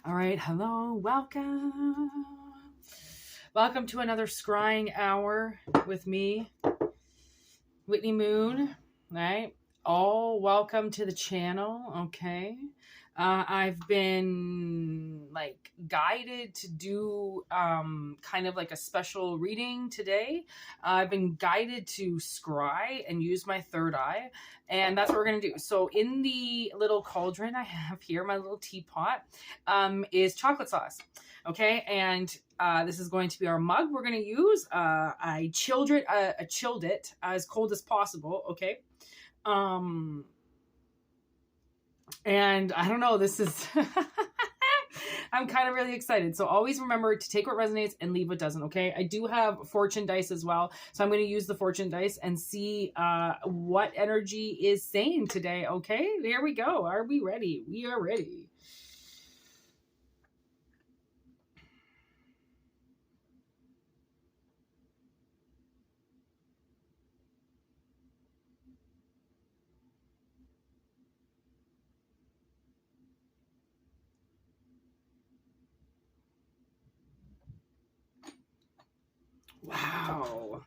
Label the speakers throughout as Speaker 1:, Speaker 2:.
Speaker 1: All right, hello, welcome. Welcome to another scrying hour with me, Whitney Moon. All right, all welcome to the channel. Okay, I've been like guided to do kind of like a special reading today. I've been guided to scry and use my third eye, and that's what we're gonna do. So in the little cauldron I have here, my little teapot, is chocolate sauce. Okay, and this is going to be our mug we're going to use. I chilled it as cold as possible. Okay. And I don't know, this is, I'm kind of really excited. So always remember to take what resonates and leave what doesn't. Okay. I do have fortune dice as well. So I'm going to use the fortune dice and see what energy is saying today. Okay. There we go. Are we ready? We are ready. Wow.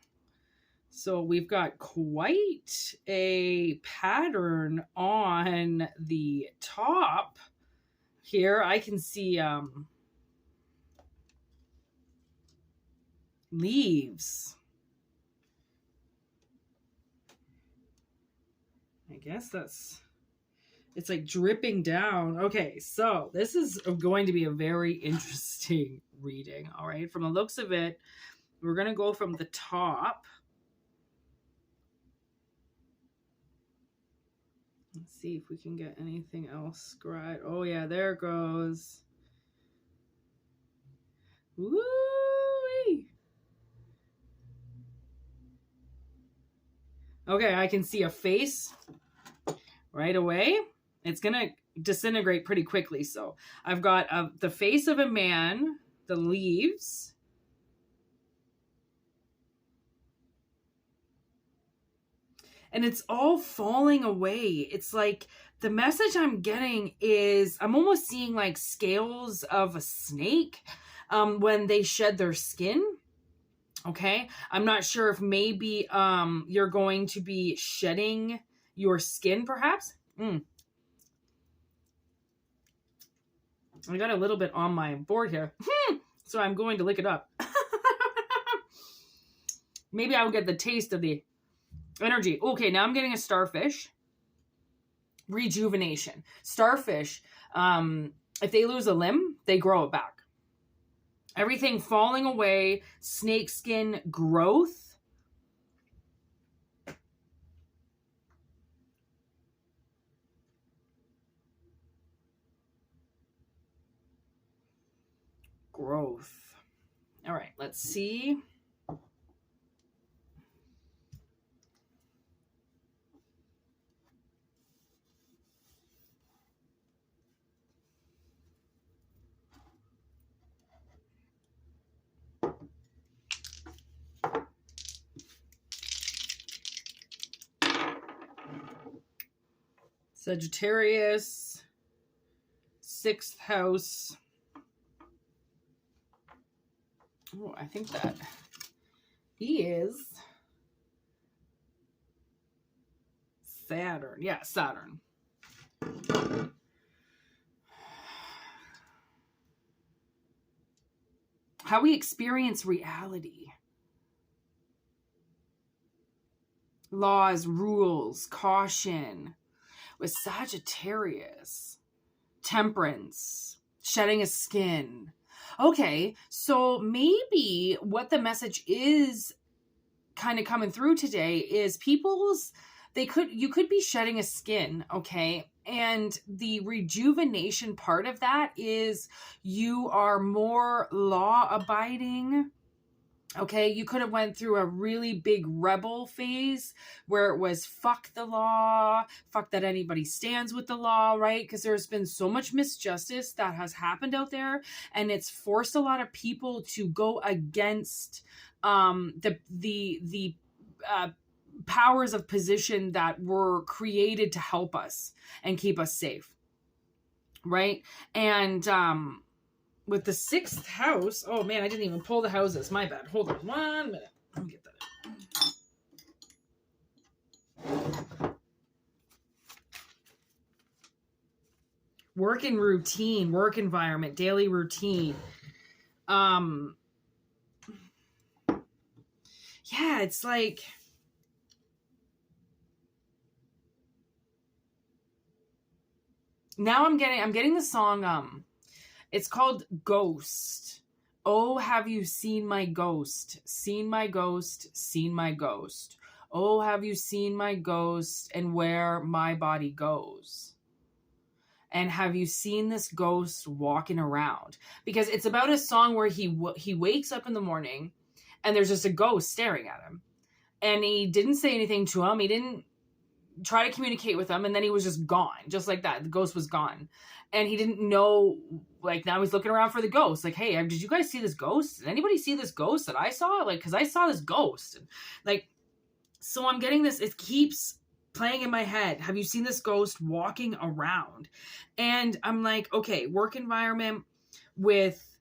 Speaker 1: So we've got quite a pattern on the top here. I can see leaves. I guess it's like dripping down. Okay, so this is going to be a very interesting reading. All right, from the looks of it, we're going to go from the top. Let's see if we can get anything else scried. Oh yeah, there it goes. Woo-wee. Okay, I can see a face right away. It's going to disintegrate pretty quickly. So I've got the face of a man, the leaves, and it's all falling away. It's like the message I'm getting is I'm almost seeing like scales of a snake when they shed their skin. Okay, I'm not sure if maybe you're going to be shedding your skin, perhaps. I got a little bit on my board here, so I'm going to lick it up. Maybe I will get the taste of the energy. Okay, now I'm getting a starfish. Rejuvenation. Starfish, if they lose a limb, they grow it back. Everything falling away, snake skin growth. Growth. All right, let's see. Sagittarius, 6th house. Oh, I think that he is Saturn. Yeah, Saturn. How we experience reality. Laws, rules, caution. With Sagittarius, temperance, shedding a skin. Okay, so maybe what the message is kind of coming through today is you could be shedding a skin, okay? And the rejuvenation part of that is you are more law abiding. Okay, you could have went through a really big rebel phase where it was fuck the law, fuck that anybody stands with the law, right? Because there's been so much misjustice that has happened out there, and it's forced a lot of people to go against the powers of position that were created to help us and keep us safe. right? And with the 6th house, oh man, I didn't even pull the houses. My bad. Hold on 1 minute. Let me get that out. Work and routine, work environment, daily routine. Yeah, it's like, now I'm getting the song, it's called Ghost. Oh, have you seen my ghost? Seen my ghost, seen my ghost. Oh, have you seen my ghost and where my body goes? And have you seen this ghost walking around? Because it's about a song where he wakes up in the morning and there's just a ghost staring at him. And he didn't say anything to him. He didn't try to communicate with him. And then he was just gone. Just like that. The ghost was gone. And he didn't know, like, now he's looking around for the ghost. Like, hey, did you guys see this ghost? Did anybody see this ghost that I saw? Like, because I saw this ghost. And, like, so I'm getting this, it keeps playing in my head. Have you seen this ghost walking around? And I'm like, okay, work environment with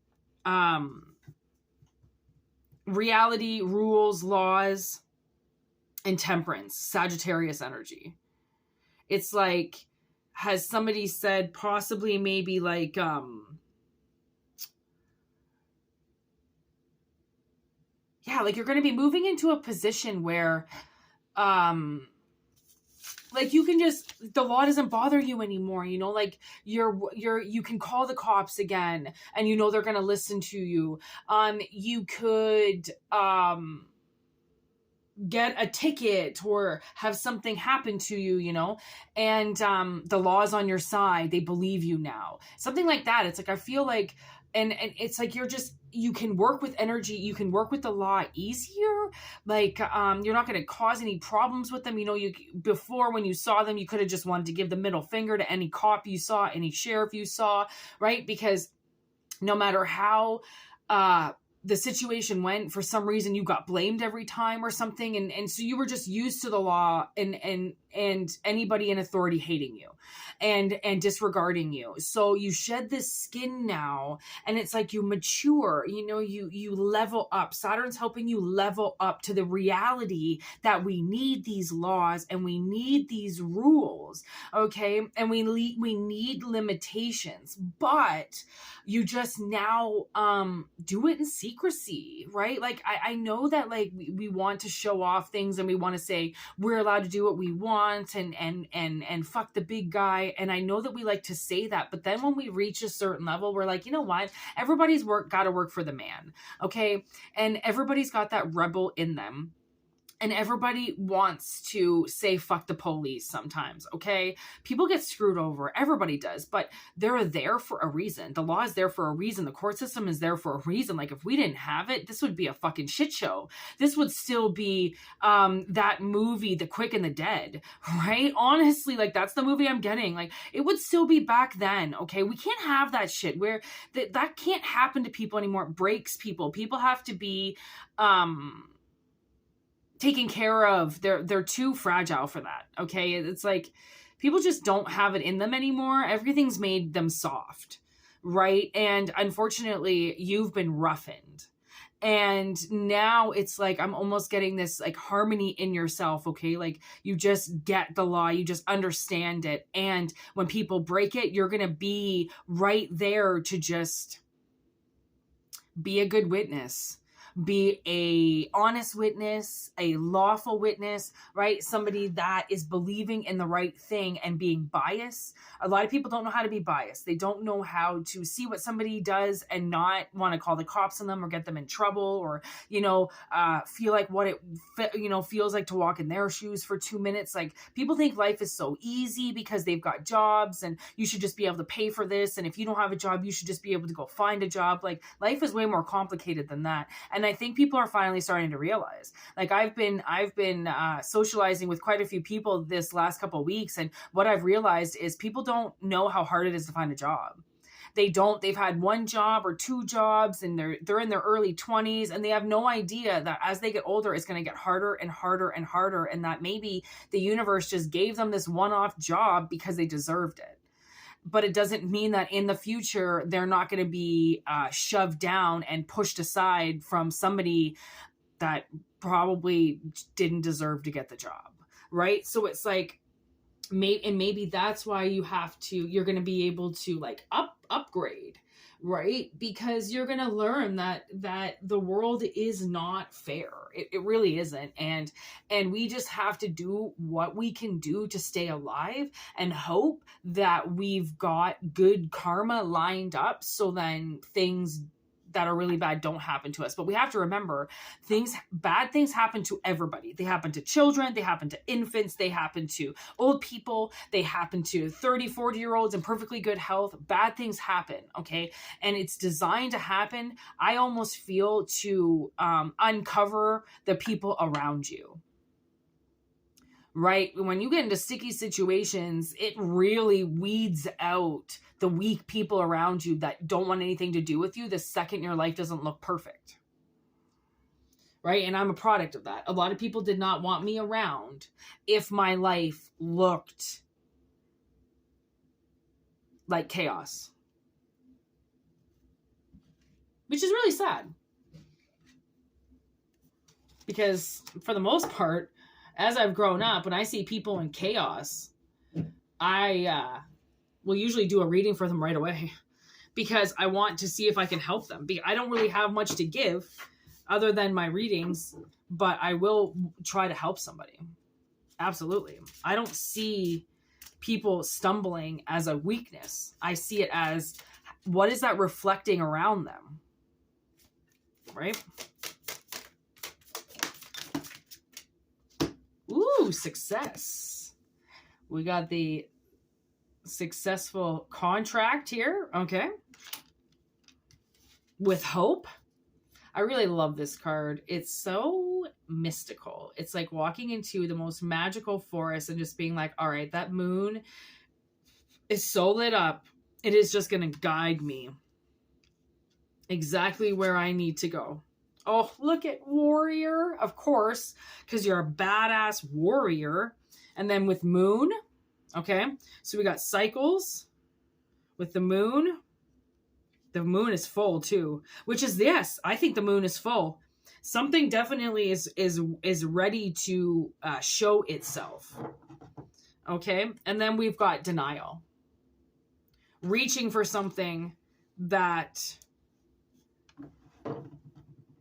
Speaker 1: reality, rules, laws, and temperance, Sagittarius energy. It's like, has somebody said possibly maybe like yeah, like you're going to be moving into a position where like you can just, the law doesn't bother you anymore, you know, like you can call the cops again and you know they're going to listen to you. You could get a ticket or have something happen to you, you know, and the law's on your side. They believe you now. Something like that. It's like, I feel like, and it's like you can work with energy, you can work with the law easier. Like you're not going to cause any problems with them. You know, before when you saw them, you could have just wanted to give the middle finger to any cop you saw, any sheriff you saw, right? Because no matter how the situation went, for some reason you got blamed every time or something, and so you were just used to the law and anybody in authority hating you and disregarding you. So you shed this skin now, and it's like you mature, you know, you level up. Saturn's helping you level up to the reality that we need these laws and we need these rules, okay? And we need limitations, but you just now do it in secrecy, right? Like I know that like we want to show off things and we want to say we're allowed to do what we want and fuck the big guy. And I know that we like to say that, but then when we reach a certain level, we're like, you know what? Everybody's got to work for the man, okay? And everybody's got that rebel in them. And everybody wants to say fuck the police sometimes, okay? People get screwed over. Everybody does. But they're there for a reason. The law is there for a reason. The court system is there for a reason. Like, if we didn't have it, this would be a fucking shit show. This would still be that movie, The Quick and the Dead, right? Honestly, like, that's the movie I'm getting. Like, it would still be back then, okay? We can't have that shit where that can't happen to people anymore. It breaks people. People have to be taken care of. They're too fragile for that, okay? It's like people just don't have it in them anymore. Everything's made them soft, right? And unfortunately, you've been roughened. And now it's like I'm almost getting this like harmony in yourself, okay? Like you just get the law, you just understand it. And when people break it, you're going to be right there to just be a good witness. Be a honest witness, a lawful witness, right? Somebody that is believing in the right thing and being biased. A lot of people don't know how to be biased. They don't know how to see what somebody does and not want to call the cops on them or get them in trouble, or, you know, feel like what it, you know, feels like to walk in their shoes for 2 minutes. Like, people think life is so easy because they've got jobs and you should just be able to pay for this. And if you don't have a job, you should just be able to go find a job. Like, life is way more complicated than that. And I think people are finally starting to realize, like, I've been socializing with quite a few people this last couple of weeks. And what I've realized is people don't know how hard it is to find a job. They've had one job or two jobs and they're in their early 20s and they have no idea that as they get older, it's going to get harder and harder and harder. And that maybe the universe just gave them this one-off job because they deserved it. but it doesn't mean that in the future they're not going to be shoved down and pushed aside from somebody that probably didn't deserve to get the job, right? So it's like, maybe that's why you're going to be able to like upgrade, right? Because you're going to learn that the world is not fair. It really isn't. And we just have to do what we can do to stay alive and hope that we've got good karma lined up, so then things that are really bad don't happen to us. But we have to remember, bad things happen to everybody. They happen to children, they happen to infants, they happen to old people, they happen to 30, 40-year-olds in perfectly good health. Bad things happen, okay? And it's designed to happen, I almost feel, to uncover the people around you. Right? When you get into sticky situations, it really weeds out the weak people around you that don't want anything to do with you the second your life doesn't look perfect. Right? And I'm a product of that. A lot of people did not want me around if my life looked like chaos. Which is really sad. Because for the most part, as I've grown up, when I see people in chaos, I will usually do a reading for them right away, because I want to see if I can help them. I don't really have much to give other than my readings, but I will try to help somebody. Absolutely. I don't see people stumbling as a weakness. I see it as, what is that reflecting around them? Right? Ooh, success. We got the successful contract here. Okay. With hope. I really love this card. It's so mystical. It's like walking into the most magical forest and just being like, all right, that moon is so lit up. It is just going to guide me exactly where I need to go. Oh, look at warrior, of course, because you're a badass warrior. And then with moon, okay, so we got cycles with the moon. The moon is full too, which is, yes, I think the moon is full. Something definitely is ready to show itself. Okay, and then we've got denial, reaching for something that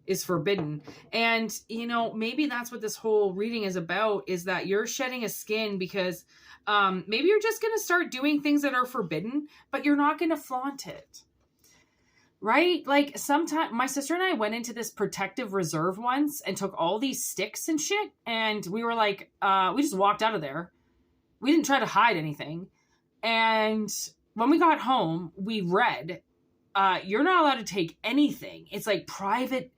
Speaker 1: is forbidden. And, you know, maybe that's what this whole reading is about, is that you're shedding a skin because maybe you're just going to start doing things that are forbidden, but you're not going to flaunt it. Right? Like, sometimes my sister and I went into this protective reserve once and took all these sticks and shit. And we were like, we just walked out of there. We didn't try to hide anything. And when we got home, we read, you're not allowed to take anything. It's like private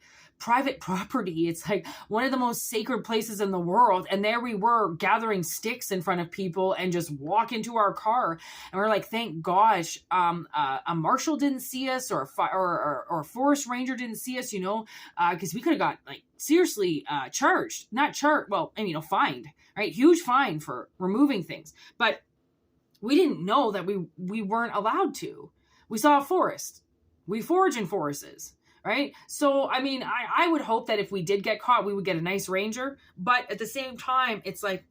Speaker 1: property. It's like one of the most sacred places in the world. And there we were gathering sticks in front of people and just walk into our car. And we're like, thank gosh, a marshal didn't see us, or a forest ranger didn't see us, you know, because we could have got like seriously fined, right? Huge fine for removing things. But we didn't know that we weren't allowed to. We saw a forest. We forage in forests. Right? So, I mean, I would hope that if we did get caught, we would get a nice ranger. But at the same time, it's like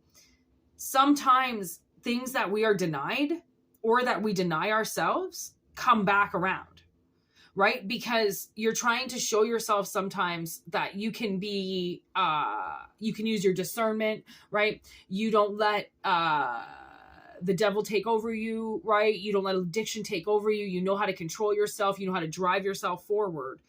Speaker 1: sometimes things that we are denied or that we deny ourselves come back around. Right? Because you're trying to show yourself sometimes that you can be, you can use your discernment, right? You don't let, the devil take over you, right? You don't let addiction take over you. You know how to control yourself. You know how to drive yourself forward.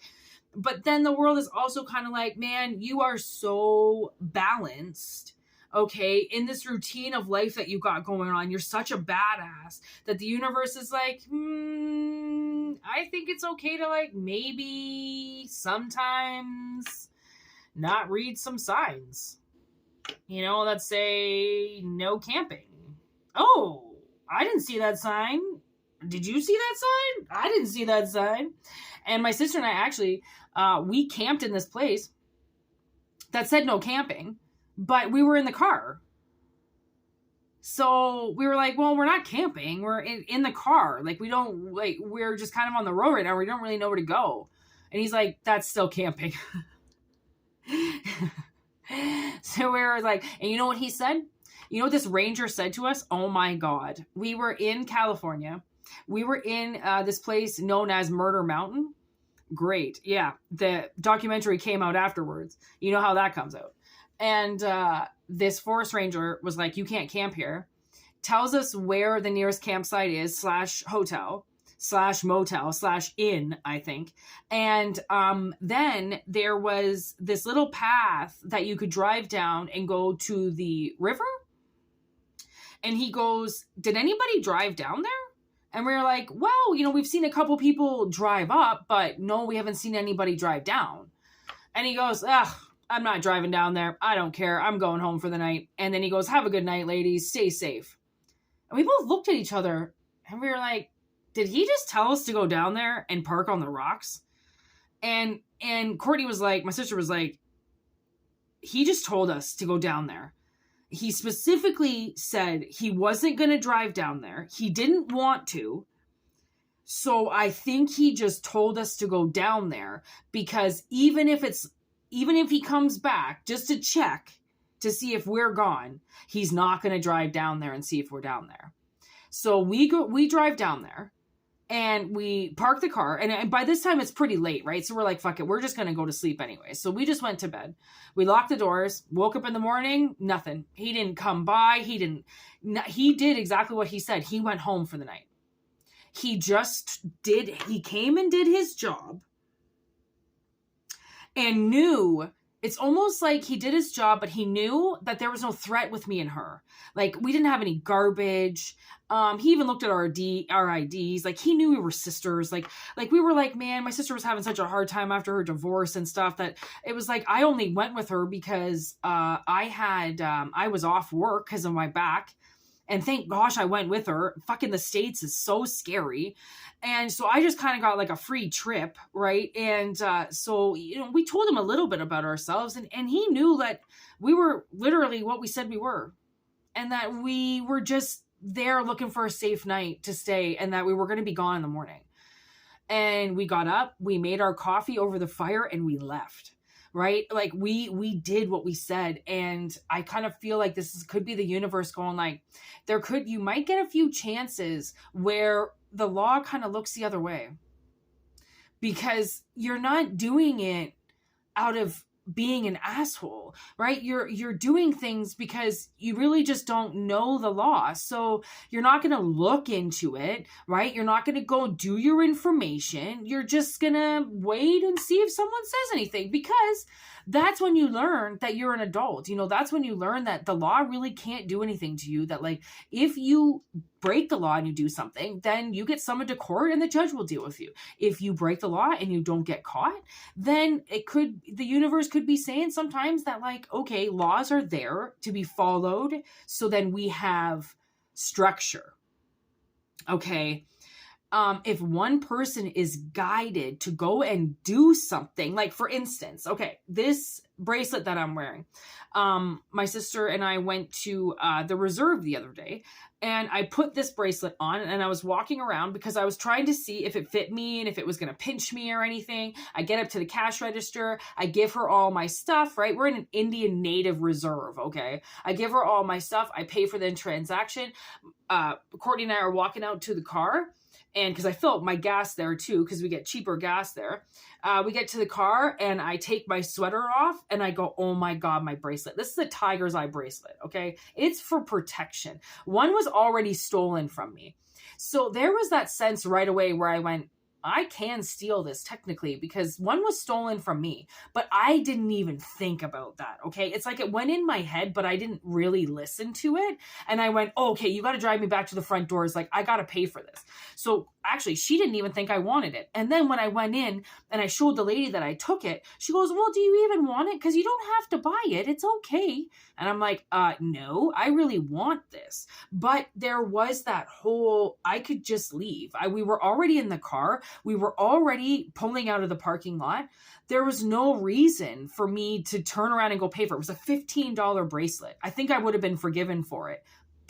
Speaker 1: But then the world is also kind of like, man, you are so balanced, okay, in this routine of life that you got going on. You're such a badass that the universe is like, I think it's okay to like maybe sometimes not read some signs, you know, that say no camping. Oh, I didn't see that sign. Did you see that sign? I didn't see that sign. And my sister and I actually, we camped in this place that said no camping, but we were in the car. So we were like, well, we're not camping. We're in the car. Like, we're just kind of on the road right now. We don't really know where to go. And he's like, that's still camping. So we were like, and you know what he said? You know what this ranger said to us? Oh my God. We were in California. We were in this place known as Murder Mountain. Great. Yeah. The documentary came out afterwards. You know how that comes out. And this forest ranger was like, you can't camp here. Tells us where the nearest campsite is / hotel / motel / inn, I think. And then there was this little path that you could drive down and go to the river. And he goes, did anybody drive down there? And we were like, well, you know, we've seen a couple people drive up, but no, we haven't seen anybody drive down. And he goes, I'm not driving down there. I don't care. I'm going home for the night. And then he goes, have a good night, ladies. Stay safe. And we both looked at each other and we were like, did he just tell us to go down there and park on the rocks? And Courtney was like, my sister was like, he just told us to go down there. He specifically said he wasn't going to drive down there. He didn't want to. So I think he just told us to go down there because even if he comes back just to check to see if we're gone, he's not going to drive down there and see if we're down there. So we drive down there and we park the car. And by this time it's pretty late, right? So we're like, fuck it. We're just going to go to sleep anyway. So we just went to bed. We locked the doors, woke up in the morning, nothing. He didn't come by. He did exactly what he said. He went home for the night. He came and did his job and knew, it's almost like he did his job, but he knew that there was no threat with me and her. Like, we didn't have any garbage. He even looked at our IDs. Like, he knew we were sisters. Like we were like, man, my sister was having such a hard time after her divorce and stuff that it was like, I only went with her because I was off work because of my back. And thank gosh I went with her. Fucking the States is so scary. And so I just kind of got like a free trip, right? And so, you know, we told him a little bit about ourselves and he knew that we were literally what we said we were. And that we were just there looking for a safe night to stay and that we were going to be gone in the morning. And we got up, we made our coffee over the fire and we left. Right? Like we did what we said. And I kind of feel like could be the universe going like, you might get a few chances where the law kind of looks the other way because you're not doing it out of being an asshole, right? You're doing things because you really just don't know the law. So you're not going to look into it, right? You're not going to go do your information. You're just going to wait and see if someone says anything because that's when you learn that you're an adult. You know, that's when you learn that the law really can't do anything to you. That like, if you break the law and you do something, then you get summoned to court and the judge will deal with you. If you break the law and you don't get caught, then the universe could be saying sometimes that like, okay, laws are there to be followed. So then we have structure. Okay. If one person is guided to go and do something, like for instance, okay, this bracelet that I'm wearing, my sister and I went to the reserve the other day and I put this bracelet on and I was walking around because I was trying to see if it fit me and if it was going to pinch me or anything. I get up to the cash register. I give her all my stuff, right? We're in an Indian native reserve. Okay. I give her all my stuff. I pay for the transaction. Courtney and I are walking out to the car. And because I fill up my gas there too, because we get cheaper gas there. We get to the car and I take my sweater off and I go, oh my God, my bracelet. This is a tiger's eye bracelet, okay? It's for protection. One was already stolen from me. So there was that sense right away where I went, I can steal this technically because one was stolen from me, but I didn't even think about that. Okay. It's like it went in my head, but I didn't really listen to it. And I went, oh, okay, you got to drive me back to the front doors. Like I got to pay for this. So actually she didn't even think I wanted it. And then when I went in and I showed the lady that I took it, she goes, well, do you even want it? Because you don't have to buy it. It's okay. And I'm like, no, I really want this. But there was that whole, I could just leave. We were already in the car. We were already pulling out of the parking lot. There was no reason for me to turn around and go pay for it. It was a $15 bracelet. I think I would have been forgiven for it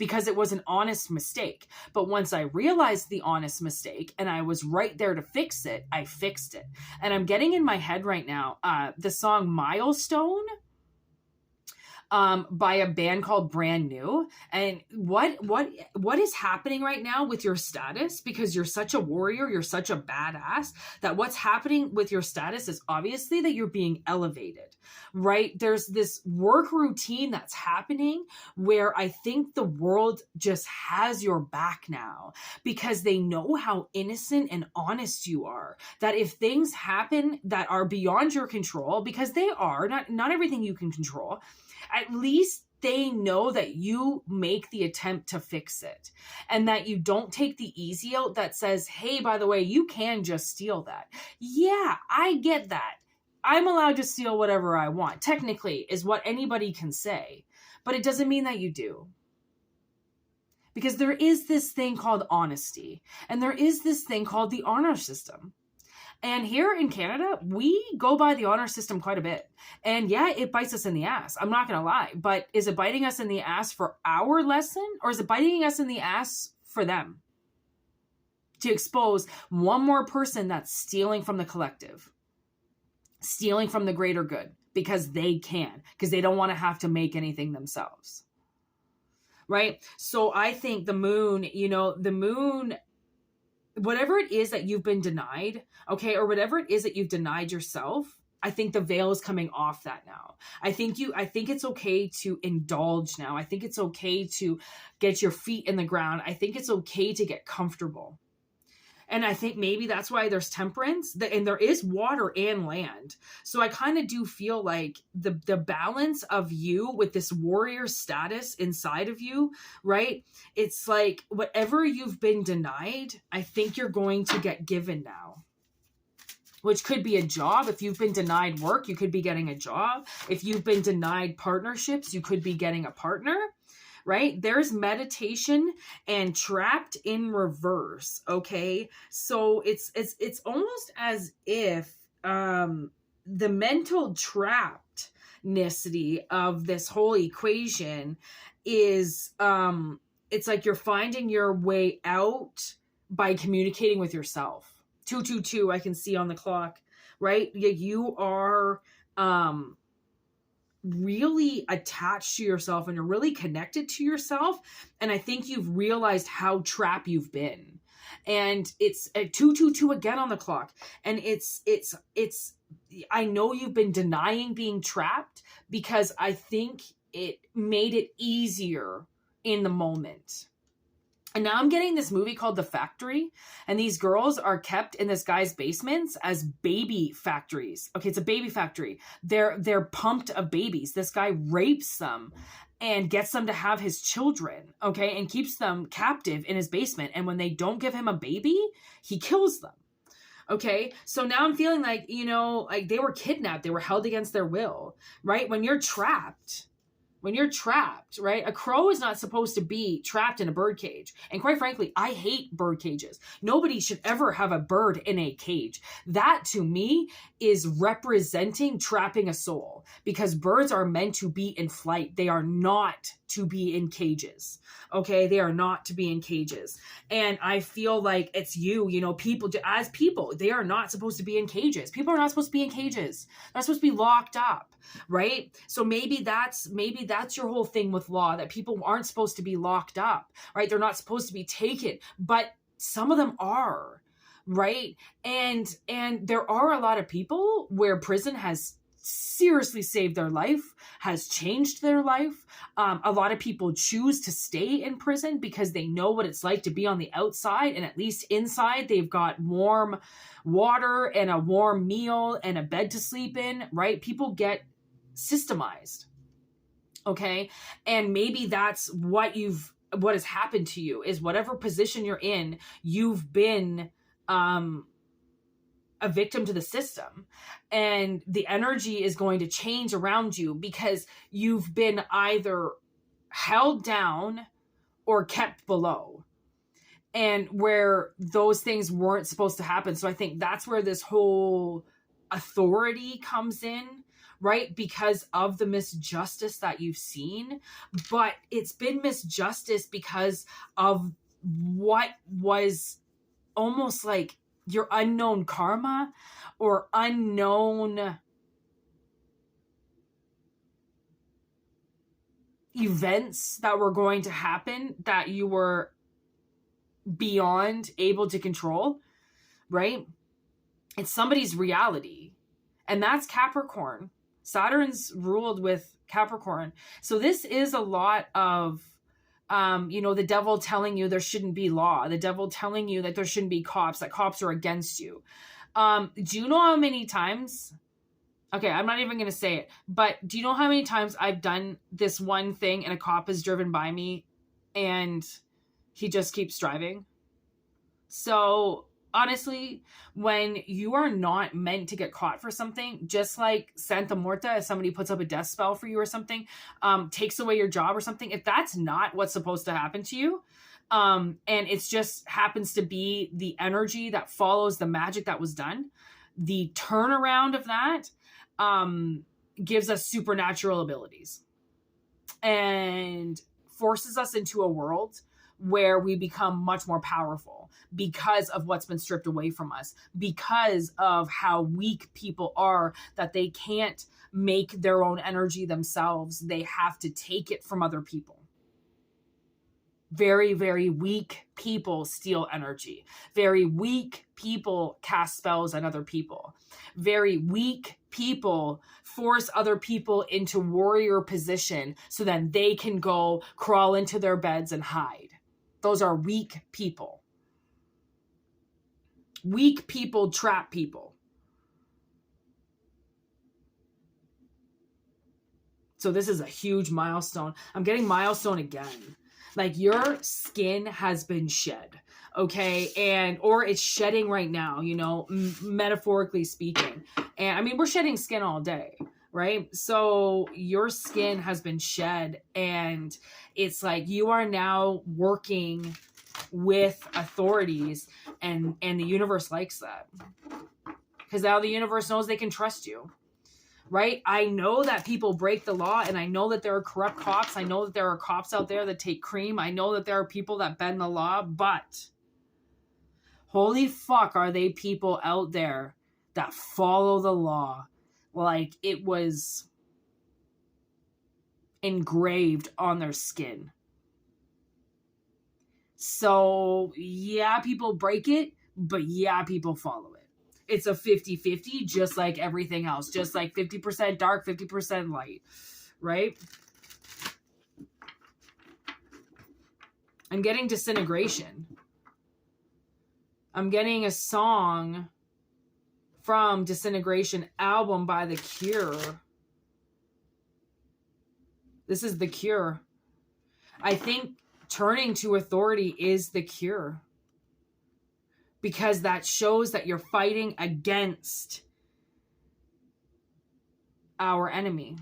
Speaker 1: because it was an honest mistake. But once I realized the honest mistake and I was right there to fix it, I fixed it. And I'm getting in my head right now the song Milestone by a band called Brand New. And what is happening right now with your status, because you're such a warrior, you're such a badass, that what's happening with your status is obviously that you're being elevated, right? There's this work routine that's happening where I think the world just has your back now, because they know how innocent and honest you are, that if things happen that are beyond your control, because they are, not everything you can control, at least they know that you make the attempt to fix it, and that you don't take the easy out that says, hey, by the way, you can just steal that. Yeah, I get that. I'm allowed to steal whatever I want, technically, is what anybody can say. But it doesn't mean that you do. Because there is this thing called honesty, and there is this thing called the honor system. And here in Canada, we go by the honor system quite a bit. And yeah, it bites us in the ass. I'm not going to lie. But is it biting us in the ass for our lesson? Or is it biting us in the ass for them? To expose one more person that's stealing from the collective. Stealing from the greater good. Because they can. Because they don't want to have to make anything themselves. Right? So I think the moon, whatever it is that you've been denied, okay, or whatever it is that you've denied yourself, I think the veil is coming off that now. I think it's okay to indulge now. I think it's okay to get your feet in the ground. I think it's okay to get comfortable. And I think maybe that's why there's temperance, and there is water and land. So I kind of do feel like the balance of you with this warrior status inside of you, right? It's like whatever you've been denied, I think you're going to get given now. Which could be a job. If you've been denied work, you could be getting a job. If you've been denied partnerships, you could be getting a partner. Right? There's meditation and trapped in reverse. Okay. So it's almost as if, the mental trappedness of this whole equation is, it's like you're finding your way out by communicating with yourself. 222, I can see on the clock, right? You are, really attached to yourself, and you're really connected to yourself. And I think you've realized how trapped you've been. And it's at 222 again on the clock. And it's I know you've been denying being trapped, because I think it made it easier in the moment. And now I'm getting this movie called The Factory, and these girls are kept in this guy's basements as baby factories. Okay, it's a baby factory. They're pumped of babies. This guy rapes them and gets them to have his children, okay, and keeps them captive in his basement. And when they don't give him a baby, he kills them. Okay, so now I'm feeling like, like they were kidnapped. They were held against their will, right? When you're trapped, right? A crow is not supposed to be trapped in a bird cage. And quite frankly, I hate bird cages. Nobody should ever have a bird in a cage. That to me is representing trapping a soul, because birds are meant to be in flight. They are not to be in cages. Okay. They are not to be in cages. And I feel like it's people, as people, they are not supposed to be in cages. People are not supposed to be in cages. They're not supposed to be locked up. Right. So maybe that's your whole thing with law, that people aren't supposed to be locked up, right? They're not supposed to be taken, but some of them are, right? And there are a lot of people where prison has seriously saved their life, has changed their life. A lot of people choose to stay in prison because they know what it's like to be on the outside, and at least inside they've got warm water and a warm meal and a bed to sleep in, right? People get systemized. Okay. And maybe that's what has happened to you, is whatever position you're in, you've been, a victim to the system, and the energy is going to change around you because you've been either held down or kept below, and where those things weren't supposed to happen. So I think that's where this whole authority comes in, right? Because of the misjustice that you've seen, but it's been misjustice because of what was almost like your unknown karma or unknown events that were going to happen that you were beyond able to control, right? It's somebody's reality. And that's Capricorn. Saturn's ruled with Capricorn. So this is a lot of, the devil telling you there shouldn't be law. The devil telling you that there shouldn't be cops, that cops are against you. Do you know how many times... Okay, I'm not even going to say it, but do you know how many times I've done this one thing and a cop has driven by me and he just keeps driving? So honestly, when you are not meant to get caught for something, just like Santa Muerta, if somebody puts up a death spell for you or something, takes away your job or something, if that's not what's supposed to happen to you, and it's just happens to be the energy that follows the magic that was done, the turnaround of that gives us supernatural abilities and forces us into a world where we become much more powerful because of what's been stripped away from us, because of how weak people are, that they can't make their own energy themselves. They have to take it from other people. Very, very weak people steal energy. Very weak people cast spells on other people. Very weak people force other people into warrior position so then they can go crawl into their beds and hide. Those are weak people. Weak people trap people. So this is a huge milestone. I'm getting milestone again. Like your skin has been shed, okay? Or it's shedding right now, metaphorically speaking. And I mean, we're shedding skin all day, right? So your skin has been shed and it's like you are now working with authorities and the universe likes that. Because now the universe knows they can trust you. Right? I know that people break the law and I know that there are corrupt cops. I know that there are cops out there that take cream. I know that there are people that bend the law, but holy fuck, are they people out there that follow the law like it was engraved on their skin. So yeah, people break it, but yeah, people follow it. It's a 50-50, just like everything else. Just like 50% dark, 50% light. Right? I'm getting disintegration. I'm getting a song from Disintegration album by The Cure. This is The Cure. I think turning to authority is the cure. Because that shows that you're fighting against our enemy.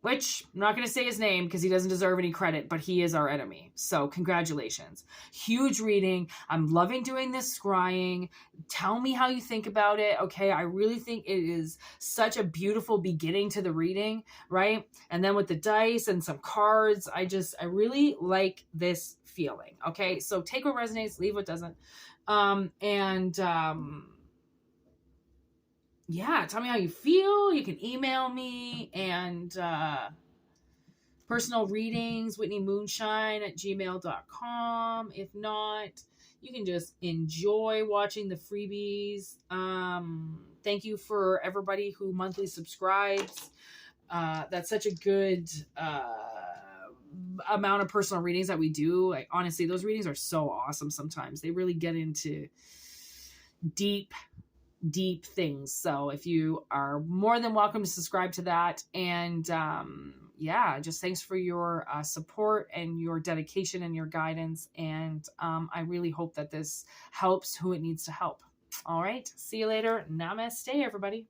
Speaker 1: Which, I'm not going to say his name because he doesn't deserve any credit, but he is our enemy. So, congratulations. Huge reading. I'm loving doing this scrying. Tell me how you think about it, okay? I really think it is such a beautiful beginning to the reading, right? And then with the dice and some cards, I really like this feeling, okay? So, take what resonates, leave what doesn't. Yeah, tell me how you feel. You can email me and personal readings, whitneymoonshine@gmail.com. If not, you can just enjoy watching the freebies. Thank you for everybody who monthly subscribes. That's such a good amount of personal readings that we do. Like, honestly, those readings are so awesome sometimes. They really get into deep things. So if you are more than welcome to subscribe to that. And yeah, just thanks for your support and your dedication and your guidance. And I really hope that this helps who it needs to help. All right. See you later. Namaste, everybody.